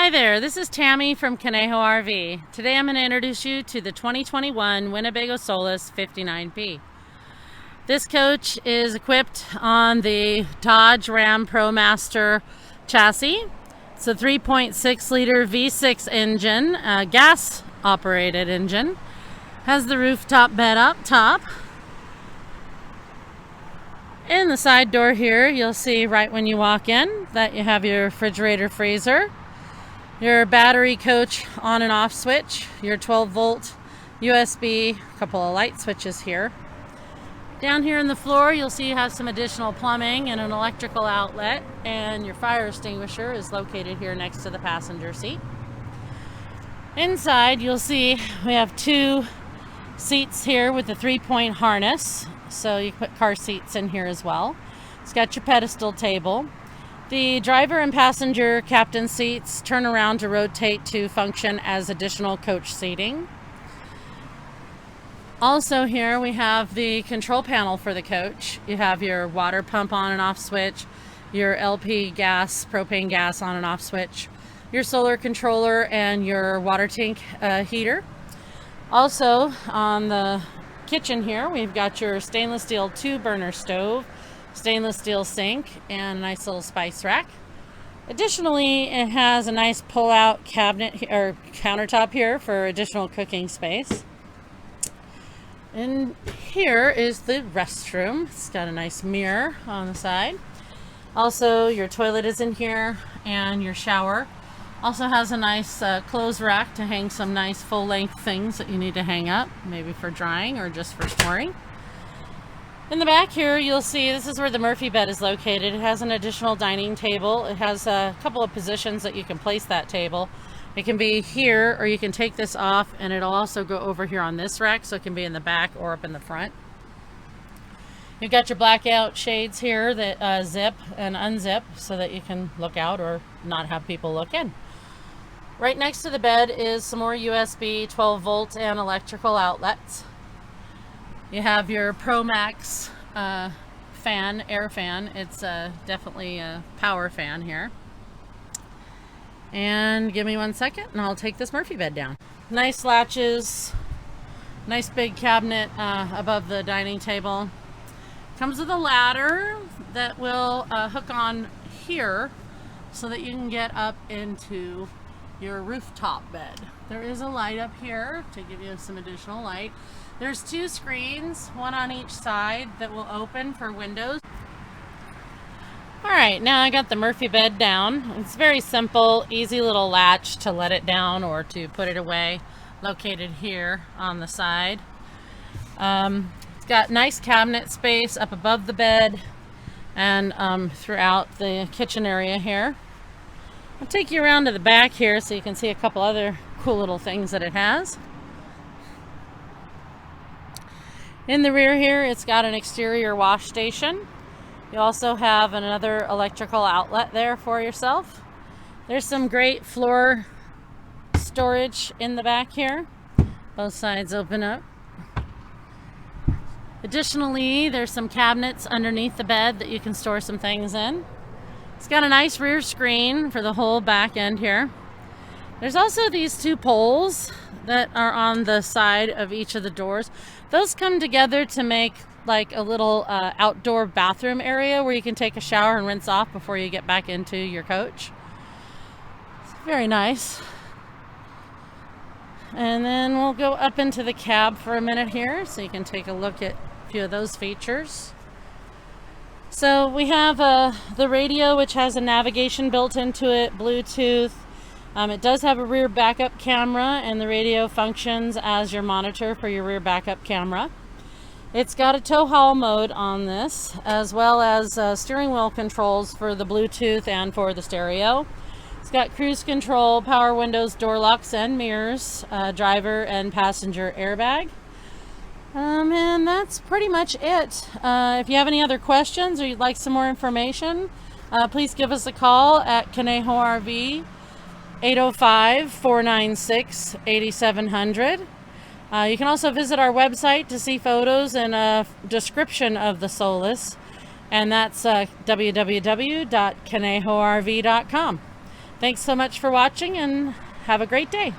Hi there, this is Tammy from Conejo RV. Today I'm going to introduce you to the 2021 Winnebago Solis 59P. This coach is equipped on the Dodge Ram ProMaster chassis. It's a 3.6 liter V6 engine, a gas operated engine. Has the rooftop bed up top. In the side door here, you'll see right when you walk in that you have your refrigerator freezer, your battery coach on and off switch, your 12 volt USB, a couple of light switches here. Down here in the floor, you'll see you have some additional plumbing and an electrical outlet, and your fire extinguisher is located here next to the passenger seat. Inside, you'll see we have two seats here with a 3-point harness, so you can put car seats in here as well. It's got your pedestal table. The driver and passenger captain seats turn around to rotate to function as additional coach seating. Also here we have the control panel for the coach. You have your water pump on and off switch, your LP gas, propane gas on and off switch, your solar controller, and your water tank heater. Also on the kitchen here, we've got your stainless steel 2-burner stove, stainless steel sink, and a nice little spice rack. Additionally, it has a nice pull-out cabinet or countertop here for additional cooking space. And here is the restroom. It's got a nice mirror on the side. Also, your toilet is in here, and your shower also has a nice clothes rack to hang some nice full-length things that you need to hang up, maybe for drying or just for storing. In the back here, you'll see this is where the Murphy bed is located. It has an additional dining table. It has a couple of positions that you can place that table. It can be here, or you can take this off, and it'll also go over here on this rack, so it can be in the back or up in the front. You've got your blackout shades here that zip and unzip so that you can look out or not have people look in. Right next to the bed is some more USB 12 volt and electrical outlets. You have your ProMax fan, air fan. It's definitely a power fan here. And give me 1 second and I'll take this Murphy bed down. Nice latches, nice big cabinet above the dining table. Comes with a ladder that will hook on here so that you can get up into your rooftop bed. There is a light up here to give you some additional light. There's 2 screens, one on each side, that will open for windows. Alright, now I got the Murphy bed down. It's very simple, easy little latch to let it down or to put it away, located here on the side. It's got nice cabinet space up above the bed and throughout the kitchen area here. I'll take you around to the back here so you can see a couple other cool little things that it has. In the rear here, it's got an exterior wash station. You also have another electrical outlet there for yourself. There's some great floor storage in the back here. Both sides open up. Additionally, there's some cabinets underneath the bed that you can store some things in. It's got a nice rear screen for the whole back end here. There's also these 2 poles that are on the side of each of the doors. Those come together to make like a little outdoor bathroom area where you can take a shower and rinse off before you get back into your coach. It's very nice. And then we'll go up into the cab for a minute here so you can take a look at a few of those features. So we have the radio, which has a navigation built into it, Bluetooth. It does have a rear backup camera, and the radio functions as your monitor for your rear backup camera. It's got a tow haul mode on this, as well as steering wheel controls for the Bluetooth and for the stereo. It's got cruise control, power windows, door locks and mirrors, driver and passenger airbag. And that's pretty much it. If you have any other questions or you'd like some more information, please give us a call at Conejo RV, 805-496-8700. You can also visit our website to see photos and a description of the Solis, and that's www.conejorv.com. Thanks so much for watching and have a great day.